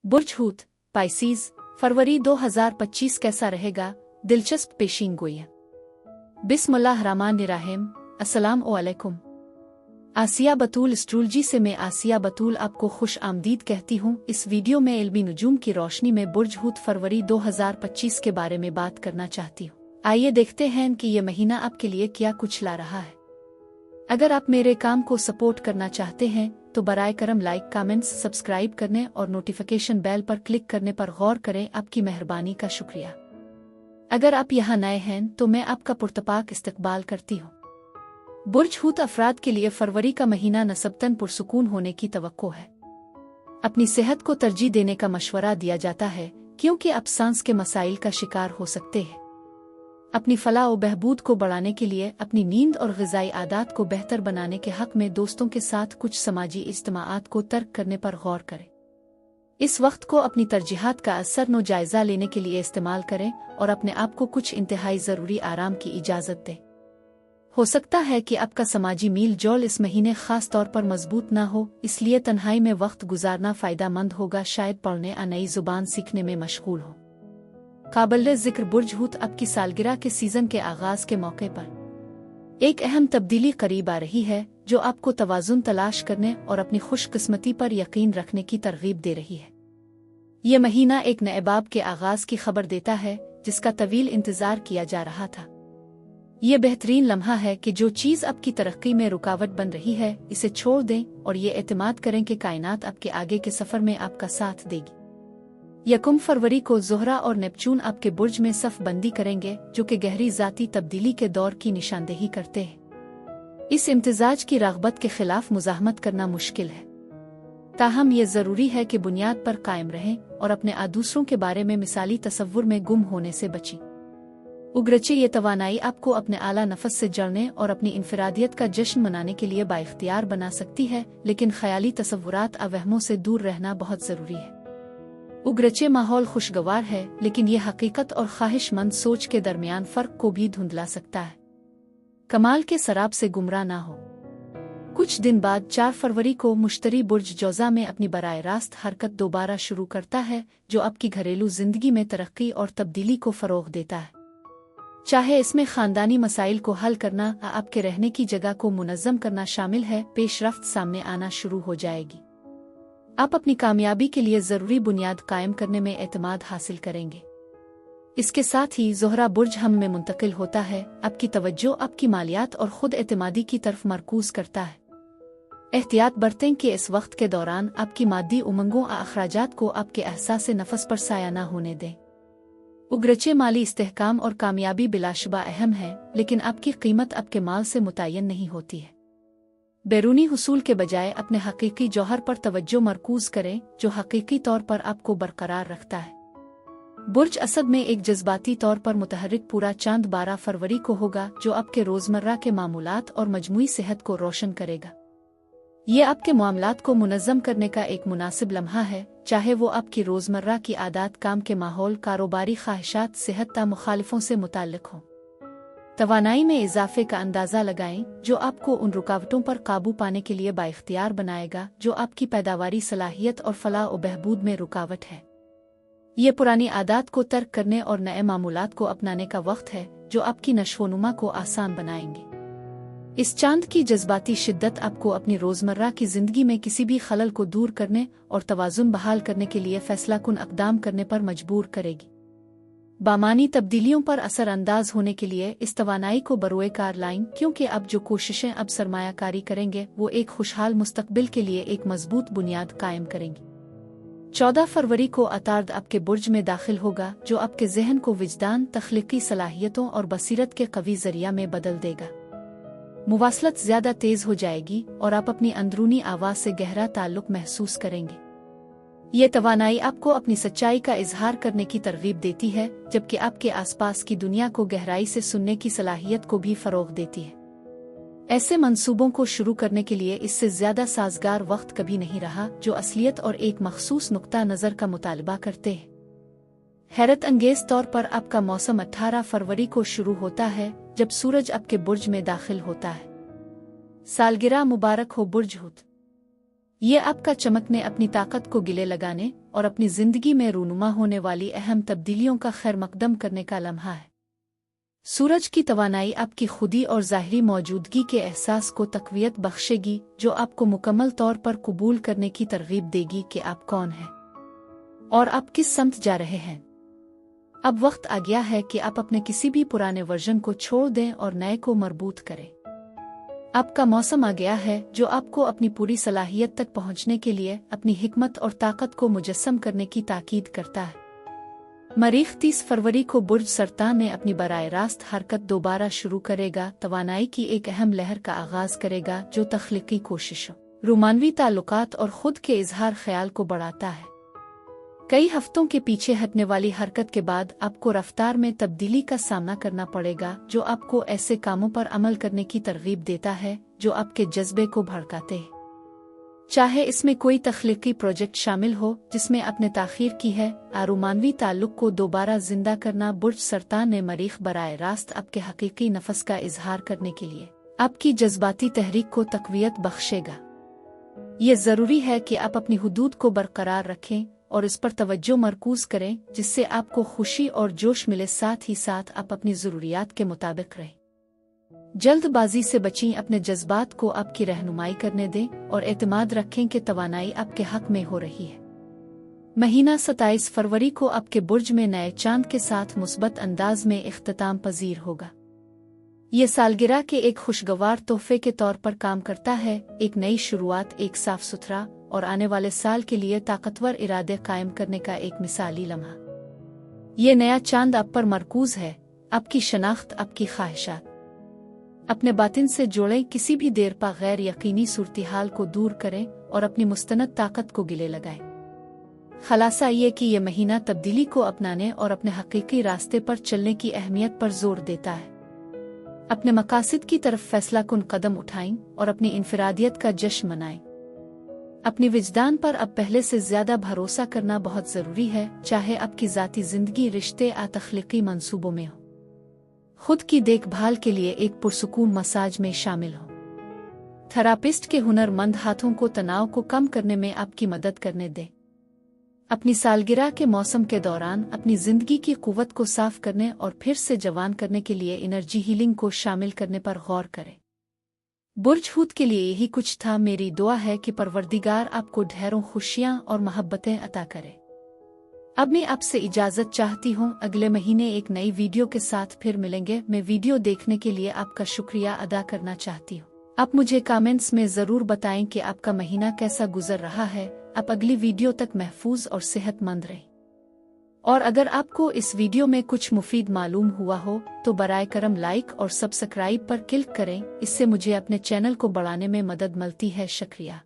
बुर्ज हूत, Pisces, फरवरी 2025 कैसा रहेगा? दिलचस्प पेशीन गोइयां। बिस्मिल्लाहिर्रहमानिर्रहीम। अस्सलाम वालेकुम। आसिया बतूल एस्ट्रोलॉजी से मैं आसिया बतूल आपको खुश आमदीद कहती हूँ। इस वीडियो में इल्मी नुजूम की रोशनी में बुर्ज हूत फरवरी 2025 के बारे में बात करना चाहती हूँ। आइए देखते हैं कि ये महीना आपके लिए क्या कुछ ला रहा है। अगर आप मेरे काम को सपोर्ट करना चाहते हैं तो बराए करम लाइक, कमेंट्स, सब्सक्राइब करने और नोटिफिकेशन बेल पर क्लिक करने पर गौर करें। आपकी मेहरबानी का शुक्रिया। अगर आप यहाँ नए हैं तो मैं आपका पुरतपाक इस्तकबाल करती हूँ। बुर्ज हूत अफराद के लिए फरवरी का महीना नस्बतन पुरसुकून होने की तवक्को है। अपनी सेहत को तरजीह देने का मशवरा दिया जाता है क्योंकि आप सांस के मसाइल का शिकार हो सकते हैं। अपनी फलाह व बहबूद को बढ़ाने के लिए अपनी नींद और ग़िज़ाई आदात को बेहतर बनाने के हक़ में दोस्तों के साथ कुछ समाजी इज्तिमाआत को तर्क करने पर गौर करें। इस वक्त को अपनी तरजीहात का असर जायज़ा लेने के लिए इस्तेमाल करें और अपने आप को कुछ इंतहाई ज़रूरी आराम की इजाज़त दें। हो सकता है कि आपका समाजी मील जोल इस महीने ख़ास तौर पर मजबूत ना हो, इसलिए तन्हाई में वक्त गुजारना फ़ायदा मंद होगा। शायद पढ़ने या नई ज़ुबान सीखने में मशगूल हो। काबिल ज़िक्र बुर्ज हूत आपकी सालगिरह के सीज़न के आगाज़ के मौके पर एक अहम तब्दीली करीब आ रही है जो आपको तवाज़ुन तलाश करने और अपनी खुशकिस्मती पर यकीन रखने की तरगीब दे रही है। ये महीना एक नए बाब के आगाज़ की खबर देता है जिसका तवील इंतज़ार किया जा रहा था। ये बेहतरीन लम्हा है कि जो चीज़ आपकी तरक्की में रुकावट बन रही है इसे छोड़ दें और ये एतमाद करें कि कायनात आपके आगे के सफ़र में आपका साथ देगी। 1 फरवरी को ज़ोहरा और नेपचून आपके बुर्ज में सफ बंदी करेंगे जो कि गहरी ज़ाती तब्दीली के दौर की निशानदेही करते हैं। इस इम्तिजाज की रग़बत के खिलाफ मुज़ाहमत करना मुश्किल है, ताहम यह ज़रूरी है कि बुनियाद पर कायम रहें और अपने दूसरों के बारे में मिसाली तसव्वुर में गुम होने से बचें। उगरचे ये तवानाई आपको अपने आला नफस से जड़ने और अपनी इनफरादियत का जश्न मनाने के लिए बाइख्तियार बना सकती है, लेकिन ख़याली तसव्वुरात अवहमों से दूर रहना बहुत ज़रूरी है। उगरचे माहौल खुशगवार है लेकिन ये हकीकत और ख्वाहिशमंद सोच के दरमियान फ़र्क को भी धुंधला सकता है। कमाल के शराब से गुमराह ना हो। कुछ दिन बाद 4 फरवरी को मुश्तरी बुर्ज जौज़ा में अपनी बराह रास्त हरकत दोबारा शुरू करता है जो आपकी घरेलू ज़िंदगी में तरक्की और तब्दीली को फ़रोग़ देता है। चाहे इसमें ख़ानदानी मसाइल को हल करना या आपके रहने की जगह को मुनज़्ज़म करना शामिल है, पेशरफ्त सामने आना शुरू हो जाएगी। आप अपनी कामयाबी के लिए ज़रूरी बुनियाद कायम करने में एतमाद हासिल करेंगे। इसके साथ ही ज़ोहरा बुर्ज हम में मुंतकिल होता है। आपकी तवज्जो आपकी मालियात और ख़ुद एतमादी की तरफ मरकूज़ करता है। एहतियात बरतें कि इस वक्त के दौरान आपकी मादी उमंगों और अखराजात को आपके एहसास नफस पर साया न होने दें। उगरचे माली इस्तेहकाम और कामयाबी बिलाशुबा अहम है, लेकिन आपकी कीमत आपके माल से मुतय्यन नहीं होती है। बैरूनी हुसूल के बजाय अपने हकीकी जौहर पर तवज्जो मरकूज करें जो हकीकी तौर पर आपको बरकरार रखता है। बुर्ज असद में एक जज्बाती तौर पर मुतहर्रिक पूरा चांद 12 फरवरी को होगा जो आपके रोज़मर्रा के मामूलात और मजमूई सेहत को रोशन करेगा। ये आपके मामलात को मुनज़्ज़म करने का एक मुनासिब लम्हा है, चाहे वो आपकी रोज़मर्रा की आदात, काम के माहौल, कारोबारी ख्वाहिशात, सेहत या मुखालिफों से मुताल्लिक हों। तवानाई में इजाफे का अंदाज़ा लगाएं जो आपको उन रुकावटों पर काबू पाने के लिए बाइख्तियार बनाएगा जो आपकी पैदावारी सलाहियत और फलाह व बहबूद में रुकावट है। ये पुरानी आदात को तर्क करने और नए मामूलात को अपनाने का वक्त है जो आपकी नशोनुमा को आसान बनाएंगे। इस चांद की जज्बाती शिद्दत आपको अपनी रोज़मर्रा की ज़िंदगी में किसी भी खलल को दूर करने और तवाज़ुन बहाल करने के लिए फ़ैसलाकुन अक़दाम करने पर मजबूर करेगी। बामानी तब्दीलियों पर असर अंदाज होने के लिए इस तवानाई को बरोए कार लाएं, क्योंकि अब जो कोशिशें अब सरमायाकारी करेंगे वो एक खुशहाल मुस्तकबिल के लिए एक मजबूत बुनियाद कायम करेंगी। 14 फरवरी को अतार्द आपके बुर्ज में दाखिल होगा जो आपके जहन को विजदान, तख्लीकी सलाहियतों और बसीरत के कवी ज़रिया में बदल देगा। मुवासलत ज़्यादा तेज़ हो जाएगी और आप अपनी अंदरूनी आवाज़ से गहरा ताल्लुक़ महसूस करेंगे। ये तवानाई आपको अपनी सच्चाई का इजहार करने की तरगीब देती है, जबकि आपके आसपास की दुनिया को गहराई से सुनने की सलाहियत को भी फ़रोग़ देती है। ऐसे मंसूबों को शुरू करने के लिए इससे ज़्यादा साज़गार वक्त कभी नहीं रहा जो असलियत और एक मखसूस नुक्ता नज़र का मुतालबा करते हैं। हैरत अंगेज़ तौर पर आपका मौसम 18 फरवरी को शुरू होता है जब सूरज आपके बुर्ज में दाखिल होता है। सालगिरह मुबारक हो बुर्ज हूत। ये आपका चमकने, अपनी ताकत को गिले लगाने और अपनी जिंदगी में रूनुमा होने वाली अहम तब्दीलियों का खैर मकदम करने का लम्हा है। सूरज की तवानाई आपकी खुदी और ज़ाहिरी मौजूदगी के एहसास को तक़वियत बख्शेगी, जो आपको मुकम्मल तौर पर कबूल करने की तरगीब देगी कि आप कौन हैं और आप किस समत जा रहे हैं। अब वक्त आ गया है कि आप अपने किसी भी पुराने वर्जन को छोड़ दें और नए को मरबूत करें। आपका मौसम आ गया है जो आपको अपनी पूरी सलाहियत तक पहुंचने के लिए अपनी हिकमत और ताकत को मुजस्सम करने की ताकीद करता है। मरीख 30 फरवरी को बुर्ज सरतान में अपनी बराह रास्त हरकत दोबारा शुरू करेगा, तवानाई की एक अहम लहर का आगाज करेगा जो तख्लीकी कोशिशों, रोमानवी ताल्लुकात और खुद के इजहार ख्याल को बढ़ाता है। कई हफ्तों के पीछे हटने वाली हरकत के बाद आपको रफ्तार में तब्दीली का सामना करना पड़ेगा, जो आपको ऐसे कामों पर अमल करने की तरगीब देता है जो आपके जज्बे को भड़काते हैं। चाहे इसमें कोई तख्लीकी प्रोजेक्ट शामिल हो जिसमें आपने ताख़ीर की है, रोमानवी ताल्लुक को दोबारा जिंदा करना। बुर्ज सरतान ने मरीख बराह रास्त आपके हकीकी नफस का इजहार करने के लिए आपकी जज्बाती तहरीक को तक़वियत बख्शेगा। ये ज़रूरी है कि आप अपनी हुदूद को बरकरार रखें और इस पर तवज्जो मरकूज करें जिससे आपको खुशी और जोश मिले, साथ ही साथ आप अपनी ज़रूरियात के मुताबिक रहें। जल्दबाजी से बचें, अपने जज्बात को आपकी रहनुमाई करने दें और एतमाद रखें कि तवानाई आपके हक में हो रही है। महीना 27 फरवरी को आपके बुर्ज में नए चांद के साथ मुस्बत अंदाज में इख्तिताम पजीर होगा। ये सालगिरह के एक खुशगवार तोहफे के तौर पर काम करता है, एक नई शुरुआत, एक साफ सुथरा और आने वाले साल के लिए ताकतवर इरादे कायम करने का एक मिसाली लम्हा। ये नया चांद आप पर मरकूज है, आपकी शनाख्त, आपकी ख्वाहिशात। अपने बातिन से जोड़ें, किसी भी देर पा गैर यकीनी सूरत-ए-हाल को दूर करें और अपनी मुस्तनद ताकत को गिले लगाएं। खलासा ये कि यह महीना तब्दीली को अपनाने और अपने हकीकी रास्ते पर चलने की अहमियत पर जोर देता है। अपने मकासद की तरफ फैसला कुन कदम उठाएं और अपनी इनफरादियत का जश्न मनाएं। अपनी विजदान पर अब पहले से ज्यादा भरोसा करना बहुत जरूरी है, चाहे आपकी जाती जिंदगी, रिश्ते या तख्लीकी मंसूबों में हो। खुद की देखभाल के लिए एक पुरसुकून मसाज में शामिल हो। थेरापिस्ट के हुनरमंद हाथों को तनाव को कम करने में आपकी मदद करने दें। अपनी सालगिरह के मौसम के दौरान अपनी जिंदगी की कुव्वत को साफ करने और फिर से जवान करने के लिए एनर्जी हीलिंग को शामिल करने पर गौर करें। बुर्ज हूत के लिए यही कुछ था। मेरी दुआ है कि परवरदिगार आपको ढेरों खुशियां और मोहब्बतें अता करे। अब मैं आपसे इजाजत चाहती हूँ। अगले महीने एक नई वीडियो के साथ फिर मिलेंगे। मैं वीडियो देखने के लिए आपका शुक्रिया अदा करना चाहती हूँ। आप मुझे कमेंट्स में जरूर बताएं कि आपका महीना कैसा गुजर रहा है। आप अगली वीडियो तक महफूज और सेहतमंद रहें। और अगर आपको इस वीडियो में कुछ मुफीद मालूम हुआ हो तो बराए करम लाइक और सब्सक्राइब पर क्लिक करें। इससे मुझे अपने चैनल को बढ़ाने में मदद मिलती है। शुक्रिया।